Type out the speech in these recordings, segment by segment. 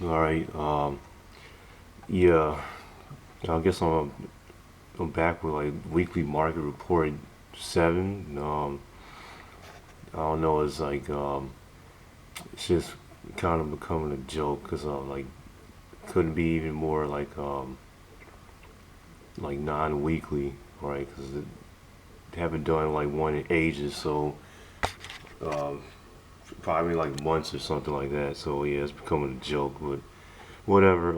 All right. Yeah. I guess I'm back with like weekly market report 7. I don't know. It's like it's just kind of becoming a joke because like couldn't be even more like non-weekly, right? Because they haven't done like one in ages, so um, probably like months or something like that. So yeah, it's becoming a joke, but whatever.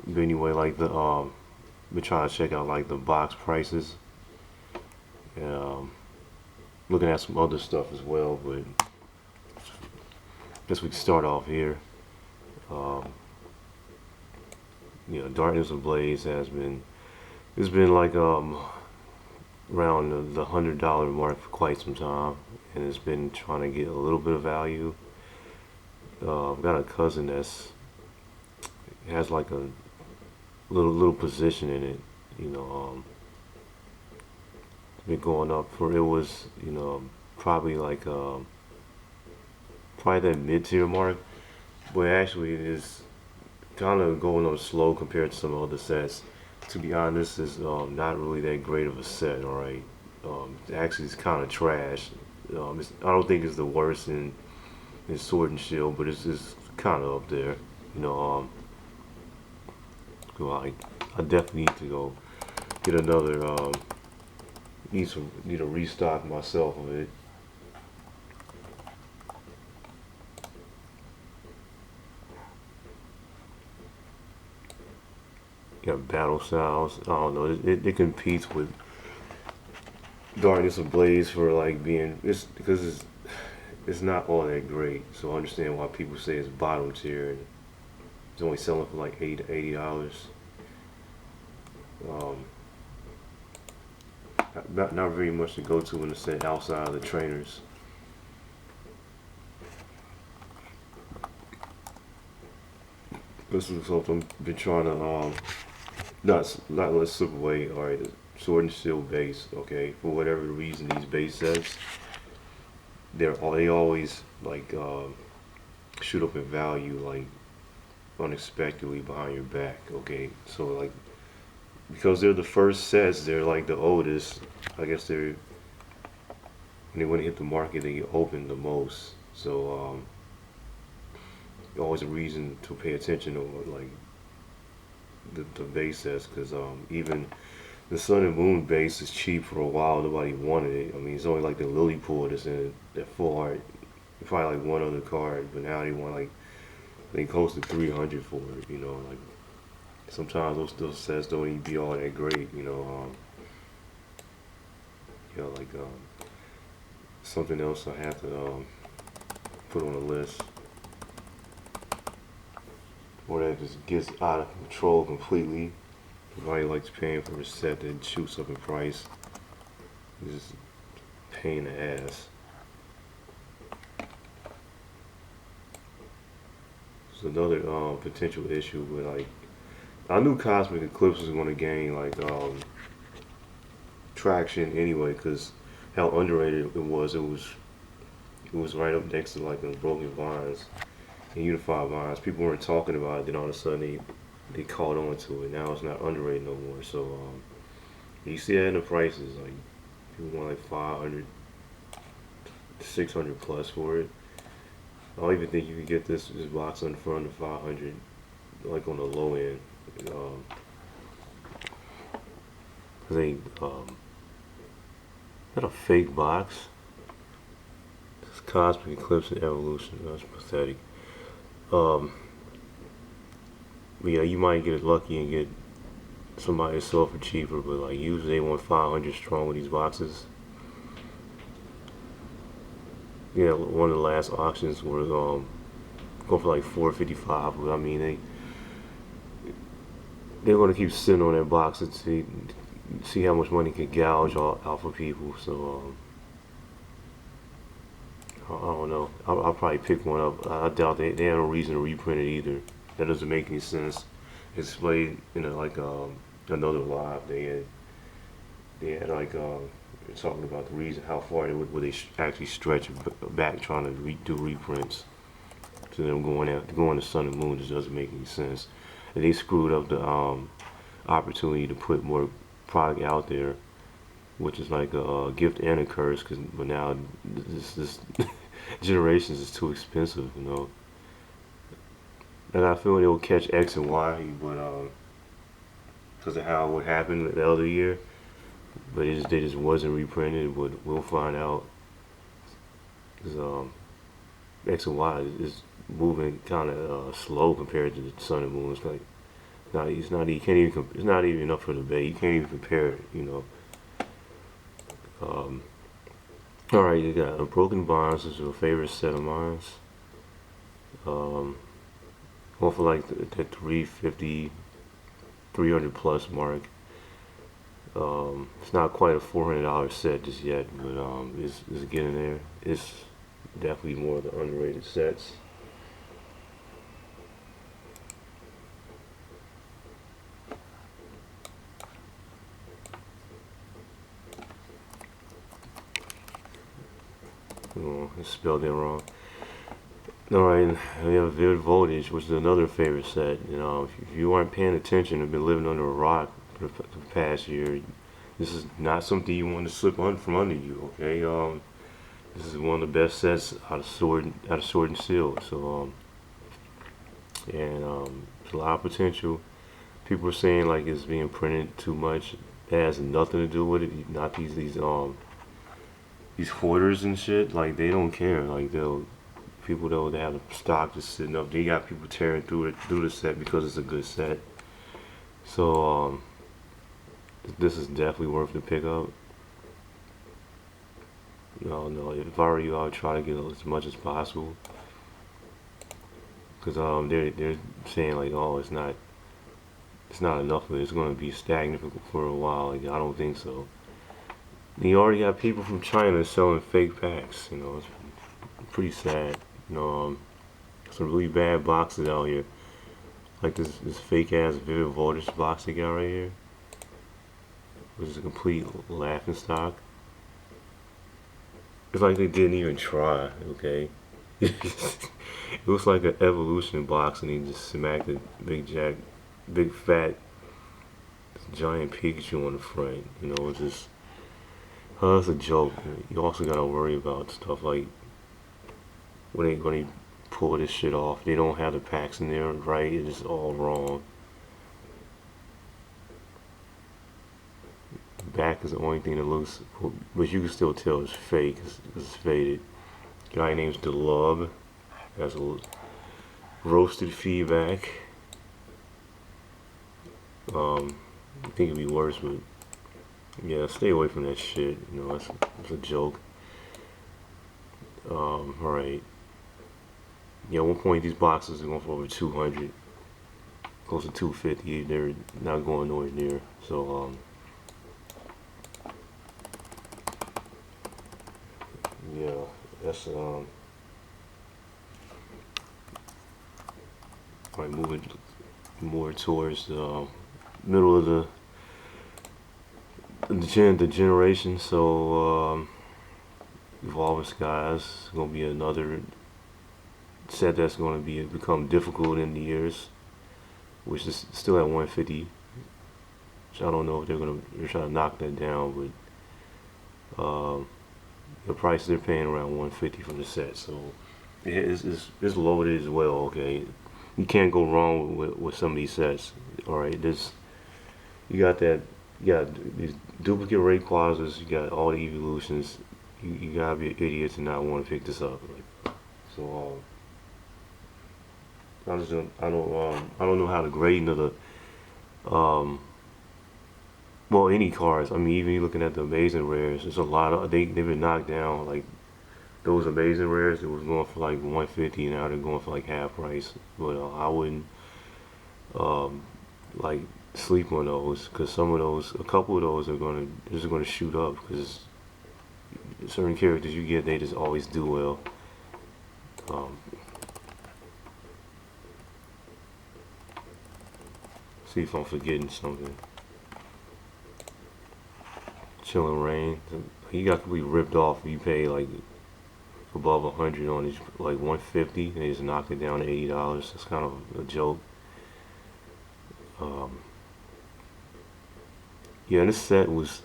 But anyway, like been trying to check out like the box prices. Um, Looking at some other stuff as well, but guess we can start off here. Um, Darkness Ablaze has been it's been like around the $100 mark for quite some time, and it's been trying to get a little bit of value. I've got a cousin that's has like a little position in it. You know, it's been going up for it was probably like probably that mid tier mark, but actually it is kind of going on slow compared to some other sets. To be honest, it's not really that great of a set. All right, actually it's kind of trash. I don't think it's the worst in Sword and Shield, but it's kind of up there. You know, so I definitely need to go get another. Need to restock myself of it. Got Battle Styles. I don't know. It competes with Darkness Ablaze for like being it's because it's not all that great. So I understand why people say it's bottom tier. And it's only selling for like $80. Um, not very much to go to in the set outside of the trainers. This is something I've been trying to not let slip away. All right, Sword and Shield base. Okay, for whatever reason, these base sets they always like shoot up in value like unexpectedly behind your back. Okay, so like because they're the first sets, they're like the oldest. I guess they're when they want to hit the market, they open the most. So always a reason to pay attention to like the base sets because even the Sun and Moon base is cheap for a while. Nobody wanted it. I mean, it's only like the Lily Pool that's in that full art. Probably like one other card, but now they want like they close to 300 for it. Like sometimes those sets don't even be all that great. Like something else I have to put on the list, or that just gets out of control completely. Nobody likes paying for a set that shoots up in price. It's just a pain in the ass. It's another potential issue with like I knew Cosmic Eclipse was going to gain like traction anyway because how underrated it was. It was right up next to like the Broken Vines and Unified Vines. People weren't talking about it. Then all of a sudden they caught on to it. Now it's not underrated no more. So you see that in the prices. Like people want like 500, 600 plus for it. I don't even think you could get this box under for under 500, like on the low end. Um, they got a fake box. It's Cosmic Eclipse and Evolution. That's pathetic. Um, but yeah, you might get lucky and get somebody to sell for cheaper, but like usually they want 500 strong with these boxes. Yeah, one of the last auctions were going for like 455, but I mean they're gonna keep sitting on their boxes to see how much money can gouge out for people. So I don't know. I'll probably pick one up. I doubt they have no reason to reprint it either. That doesn't make any sense. It's displayed in another live. They had like talking about the reason how far would they actually stretch back trying to do reprints. to them going to Sun and Moon just doesn't make any sense. And they screwed up the opportunity to put more product out there, which is like a gift and a curse. But now this generations is too expensive, you know. And I feel they'll catch X and Y, but because of how what happened the other year, but they just wasn't reprinted. But we'll find out. 'Cause, X and Y is moving kind of slow compared to the Sun and Moon. It's like it's not you can't even it's not even up for debate. You can't even compare it, you know. Um, all right, you got Unbroken Bonds. This is your favorite set of mine. Going for like the 350, 300 plus mark. It's not quite a $400 set just yet, but it's getting there. It's definitely more of the underrated sets. Oh, I spelled it wrong. Alright, we have Vivid Voltage, which is another favorite set. You know, if you aren't paying attention and been living under a rock for the past year, this is not something you want to slip from under you. Okay, this is one of the best sets Sword and Shield. So, there's a lot of potential. People are saying like it's being printed too much. It has nothing to do with it. Not these hoarders and shit. Like they don't care. Like people though they have the stock just sitting up. They got people tearing through the set because it's a good set. So this is definitely worth the pickup. No, if I were you, I would try to get as much as possible. Cause they're saying like, oh, it's not enough of it. It's gonna be stagnant for a while. Like I don't think so. And you already got people from China selling fake packs. You know, it's pretty sad. You know, some really bad boxes out here. Like this fake ass Vivid Voltage box they got right here, which is a complete laughing stock. It's like they didn't even try. Okay, it looks like an Evolution box, and he just smacked a big fat giant Pikachu on the front. You know, it's just it's a joke. You also gotta worry about stuff like when they pull this shit off. They don't have the packs in there right. It's all wrong. Back is the only thing that looks, but you can still tell it's fake. It's faded. Guy named DeLub has a roasted feedback. I think it'd be worse, but yeah, stay away from that shit. You know, it's a joke. Alright. Yeah, at one point these boxes are going for over 200, close to 250. They're not going nowhere near. So yeah, that's right, moving more towards the middle of the generation. So Evolving Skies is gonna be another set that's gonna become difficult in the years, which is still at 150. Which I don't know if they're trying to knock that down, but the price they're paying around 150 for the set, so it's loaded as well. Okay, you can't go wrong with some of these sets. All right, you got these duplicate Rayquazas, you got all the evolutions. You gotta be an idiot to not want to pick this up. Like, so I don't know how the grading of the well, any cards. I mean, even looking at the amazing rares, there's a lot of they've been knocked down. Like those amazing rares, it was going for like 150, now they're going for like half price. But I wouldn't like sleep on those, because a couple of those are just gonna shoot up, because certain characters you get, they just always do well. See if I'm forgetting something. Chilling Rain, he got completely ripped off. You pay like above 100 on each, like 150, and they just knocked it down to $80. That's kind of a joke. Um, yeah, and this set was,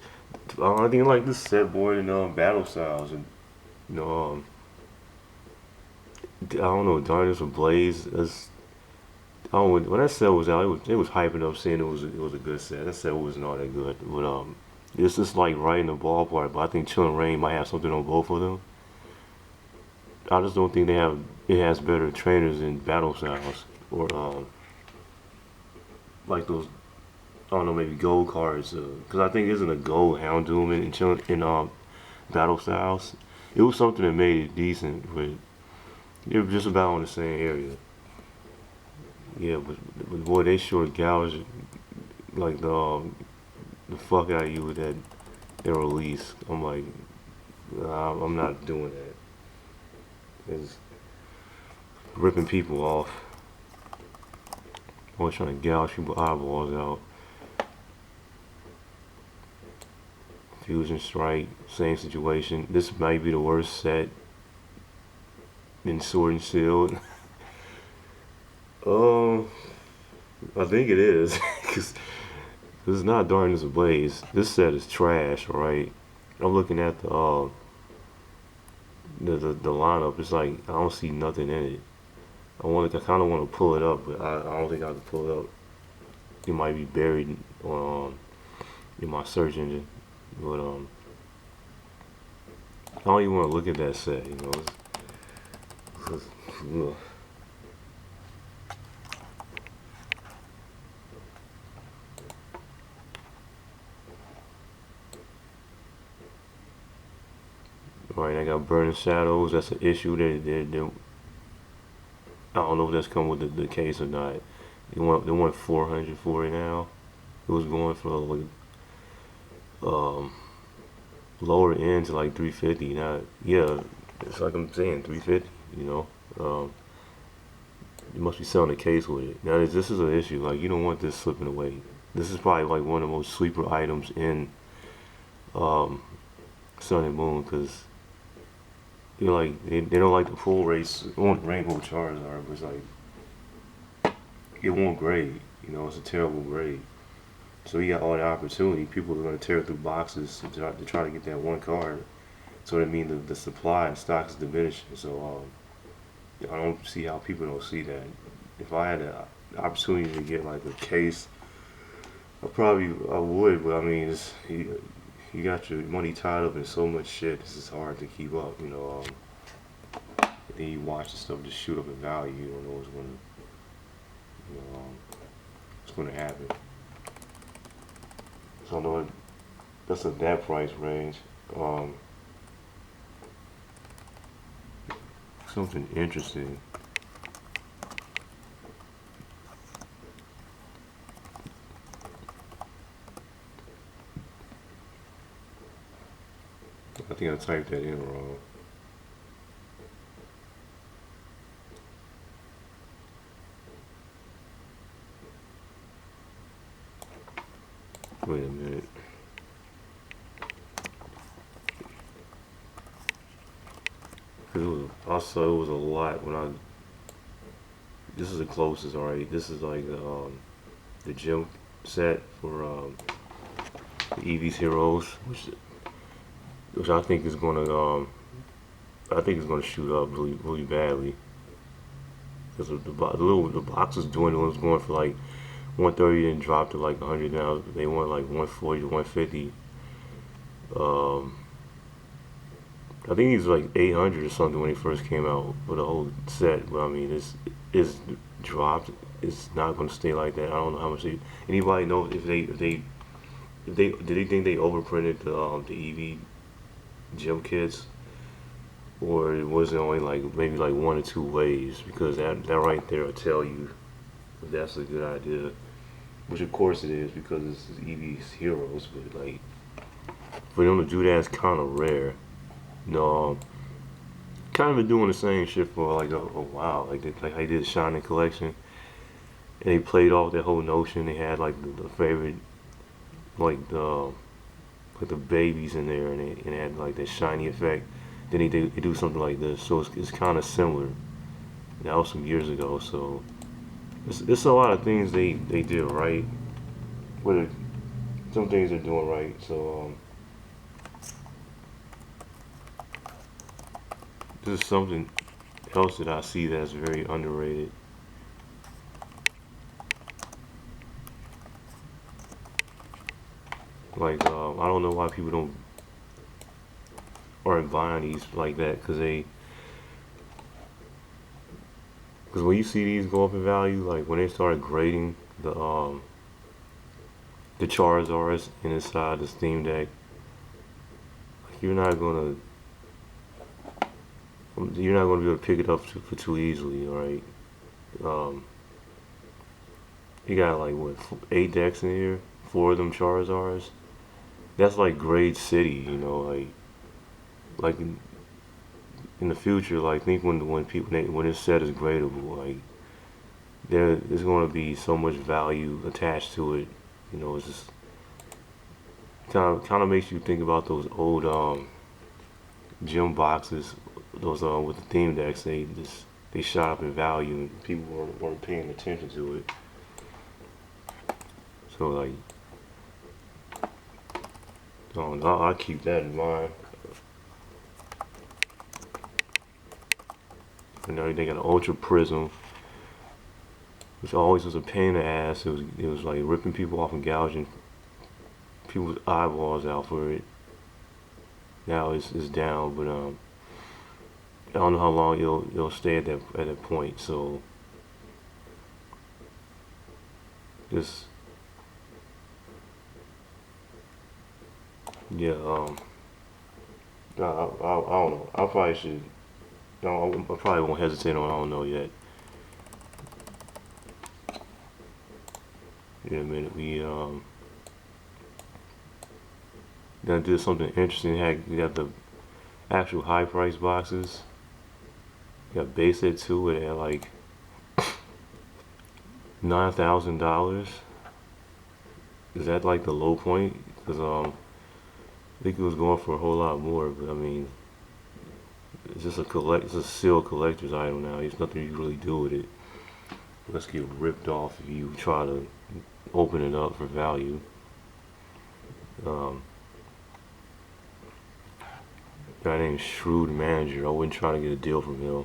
I think like this set more than Battle Styles, and you know, I don't know, Darkness Ablaze. I don't know, when that set was out, it was hyping up, saying it was a good set. That set wasn't all that good, but it's just like right in the ballpark. But I think Chillin' Rain might have something on both of them. I just don't think it has better trainers than Battle Styles or like those, I don't know, maybe gold cards, because I think isn't a gold Houndoom in Battle Styles. It was something that made it decent, but it was just about on the same area. Yeah, but boy, they sure gouged like the fuck out of you with that their release. I'm like, nah, I'm not doing that. It's ripping people off. Always trying to gouge people eyeballs out. Fusion Strike, same situation. This might be the worst set in Sword and Shield. um, I think it is, because this is not Darkness Ablaze. This set is trash, alright? I'm looking at the lineup. It's like I don't see nothing in it. I kind of want to pull it up, but I don't think I can pull it up. It might be buried in my search engine, but I don't even want to look at that set. Ugh. Right, I got Burning Shadows. That's an issue. I don't know if that's come with the case or not. They want 400 for it now. It was going for like um lower end to like 350. Now, yeah, it's like I'm saying 350. You know, you must be selling a case with it. Now, this is an issue. Like you don't want this slipping away. This is probably like one of the most sleeper items in um, Sun and Moon because they don't like the full race on Rainbow Charizard, but it's like it won't grade. It's a terrible grade. So you got all the opportunity. People are going to tear through boxes to try to get that one card. So that means the supply and stock is diminishing. So I don't see how people don't see that. If I had the opportunity to get like a case, I would. But I mean, you got your money tied up in so much shit. It's just hard to keep up. And then you watch the stuff just shoot up in value. You don't know what's gonna happen. So I know that's at that price range. Um, Something interesting. I think I typed that in wrong. Wait a minute. Also, it was a lot when I. This is the closest, alright. This is like the gym set for the Eevee's Heroes, which I think is gonna shoot up really really badly because the box was dwindling. It was going for like 130 and dropped to like 100 now. They want like 140 to 150. Um, I think he's like 800 or something when he first came out with a whole set. But I mean, it's dropped. It's not going to stay like that. I don't know how much. Anybody know if they did they think they overprinted the EV gym kits, or it was only like maybe like one or two waves? Because that right there will tell you if that's a good idea. Which of course it is because it's Eevee's Heroes, but like for them to do that is kind of rare. No, kind of been doing the same shit for like a while. Like they did Shining Collection, and they played off that whole notion. They had like the favorite, like the babies in there, and it had like that shiny effect. then they do something like this. So it's kind of similar. That was some years ago. So it's a lot of things they do right. But some things they're doing right. So this is something else that I see that's very underrated. Like I don't know why people don't aren't buying these like that because when you see these go up in value, like when they started grading the Charizards inside the Steam Deck, like you're not gonna be able to pick it up for too easily, all right? Um, you got like what 8 decks in here, 4 of them Charizards. That's like grade city, you know, like in the future, like think when people when this set is gradable, like there's going to be so much value attached to it. You know, it's just kind of makes you think about those old gym boxes, those with the theme decks. They shot up in value and people weren't paying attention to it. So like, I keep that in mind. You know, they got an Ultra Prism, which always was a pain in the ass. It was like ripping people off and gouging people's eyeballs out for it. Now it's down, but I don't know how long it'll stay at that point. So just yeah, I don't know. I probably should. No, I probably won't hesitate on. I don't know yet. In a minute, gonna do something interesting. You got the actual high price boxes. You got base set 2 at like $9,000. Is that like the low point? Because I think it was going for a whole lot more. But I mean, it's just it's a sealed collector's item now. There's nothing you really do with it. Let's get ripped off if you try to open it up for value. Um, guy named Shrewd Manager. I wouldn't try to get a deal from him.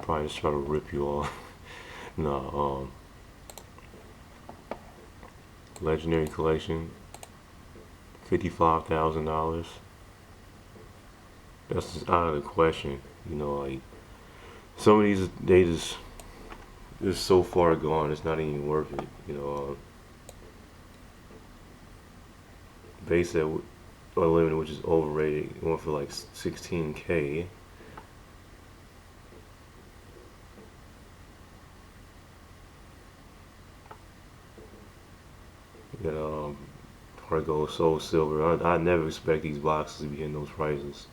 Probably just try to rip you off. No, Legendary Collection, $55,000. That's just out of the question. You know, like some of these, they just so far gone. It's not even worth it. You know, base set unlimited, which is overrated, going for like 16K. You know, Heart Gold, Soul Silver. I never expect these boxes to be hitting those prices.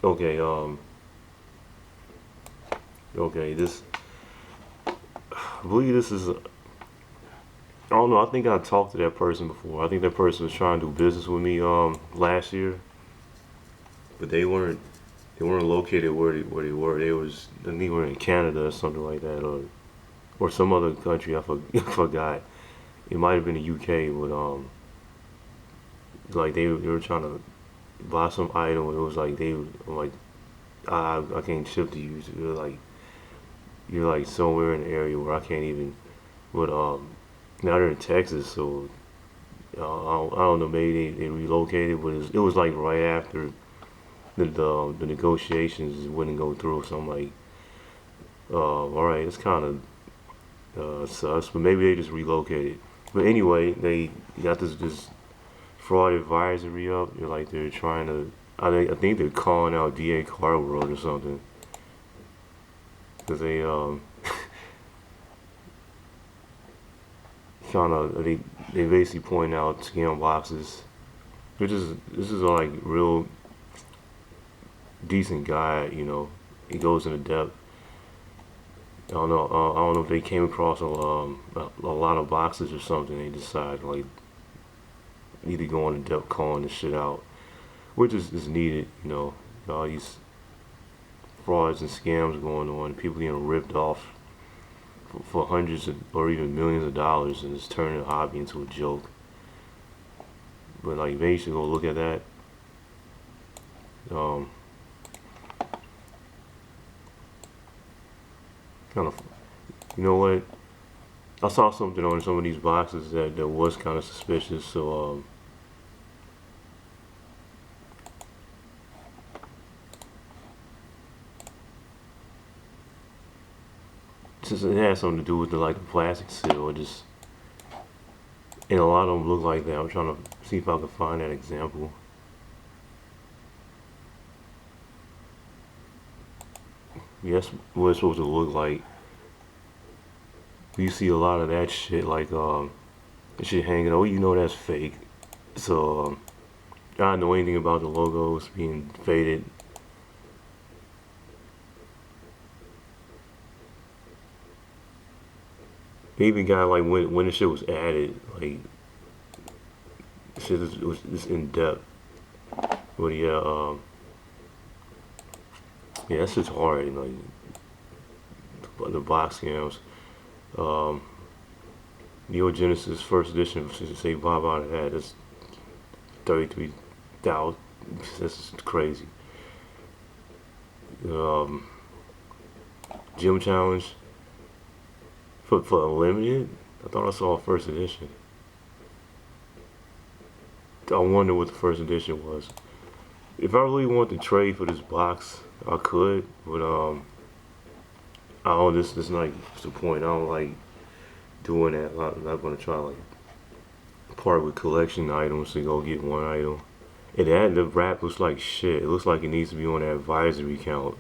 Okay, okay, I believe this is, I don't know, I think I talked to that person before. I think that person was trying to do business with me, last year, but they weren't located where they were. I think they were in Canada or something like that, or some other country. I forgot. It might have been the UK, but like they were trying to buy some item. It was like I'm like, I can't ship to you. So you're like somewhere in the area where I can't even. But now they're in Texas, so I don't know. Maybe they relocated, but it was like right after the negotiations wouldn't go through. So I'm like, all right, it's kind of sus, but maybe they just relocated. But anyway, they got this fraud advisory up. They're trying to. I think they're calling out DA Car World or something because trying to they basically point out scam boxes. Which is this is like real decent guy. You know, he goes into depth. I don't know. I don't know if they came across a lot of boxes or something. They decide like need to go on in depth calling this shit out, which is needed. All these frauds and scams going on, people getting ripped off for hundreds or even millions of dollars, and it's turning a hobby into a joke. But like, maybe you should go look at that. Um, Kind of, you know what? I saw something on some of these boxes that was kind of suspicious. So since it had something to do with the plastic seal, and a lot of them look like that. I'm trying to see if I can find that example. Yes, what it's supposed to look like. You see a lot of that shit, like shit hanging. Oh, that's fake. So I don't know anything about the logos being faded. They even got like when the shit was added, like shit was in depth. But yeah, yeah, that's just hard. The box scams. Um, Neo Genesis first edition, say Bob out of that. That's 33,000. That's crazy. Um, Gym Challenge for Unlimited. I thought I saw a first edition. I wonder what the first edition was. If I really want to trade for this box, I could, but I don't. This like what's the point? I don't like doing that. I'm not gonna try like part with collection items to go get one item. And the wrap looks like shit. It looks like it needs to be on that advisory count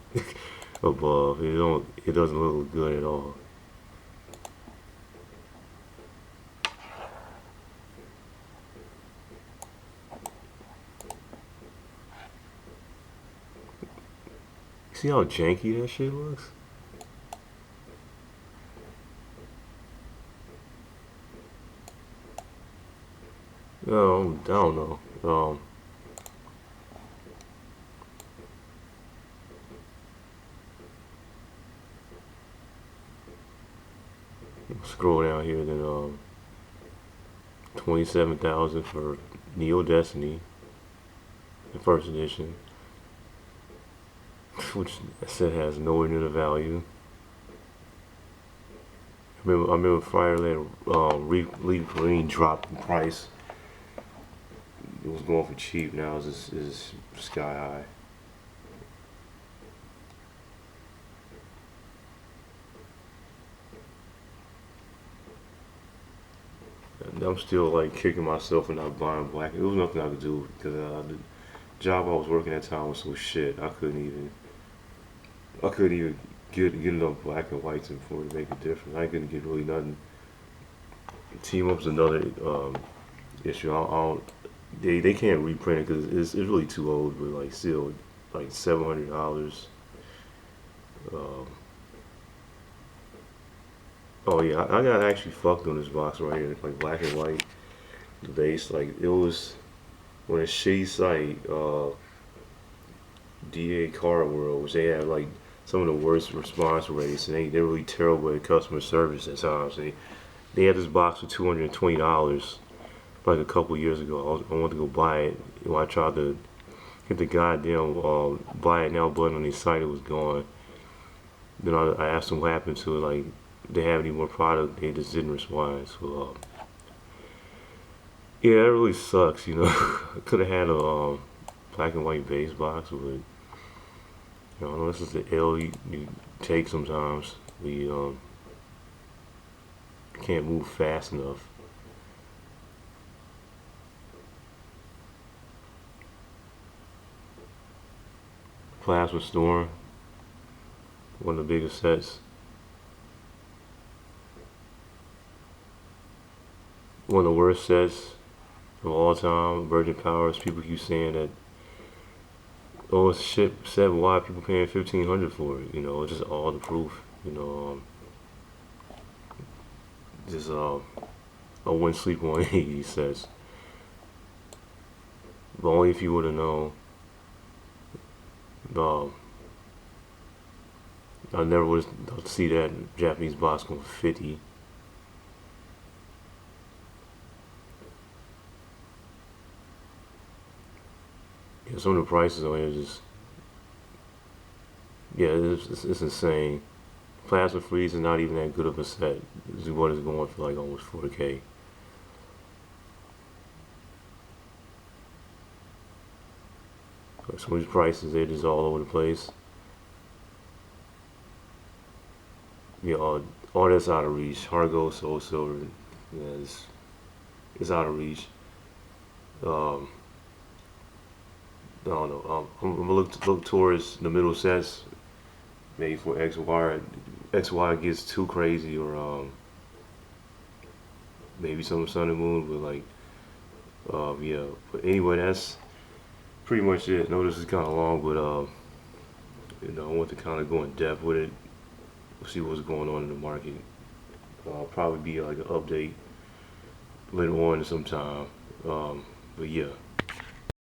above. It doesn't look good at all. See how janky that shit looks? I don't know. Scroll down here, then 27,000 for Neo Destiny, the first edition, which I said has nowhere near the value. I remember Fireland Leaf Green dropped in price. It was going for cheap. Now it's sky high. And I'm still like kicking myself for not buying black. It was nothing I could do because the job I was working at the time was so shit. I couldn't even get enough black and whites in for it to make a difference. I couldn't get really nothing. Team Up's another issue. I don't, they can't reprint it because it's really too old. But like still, like $700. Um, oh yeah, I got actually fucked on this box right here, like black and white. The base, like it was when a shitty site, DA Car World, which they had like some of the worst response rates, and they're really terrible at customer service at times. They had this box for $220 like a couple years ago. I wanted to go buy it. I tried to hit the goddamn buy it now button on the site. It was gone. Then I asked them what happened to it. Like they have any more product? They just didn't respond. So yeah, that really sucks. I could have had a black and white base box, but this is the L you take sometimes. We can't move fast enough. Plasma Storm, one of the biggest sets. One of the worst sets of all time. Virgin Powers. People keep saying that, oh, it's shit set. Why are people paying $1,500 for it? It's just all the proof. Just I wouldn't sleep on any of these sets. but only if you would have known. Um, I never would see that Japanese box going for 50. Yeah, some of the prices on here just, yeah, it's insane. Plasma Freeze is not even that good of a set. This is what it's going for, like almost 4K. Some of these prices, they're just all over the place. Yeah, all that's out of reach. Heart Gold, Soul Silver, yeah, it's out of reach. Um, I don't know. I'm gonna look towards the middle sets, maybe for XY. XY gets too crazy, or maybe some Sun and Moon, but like, yeah. But anyway, that's pretty much it. I know this is kind of long, but I want to kind of go in depth with it, see what's going on in the market. Probably be like an update later on sometime. But yeah.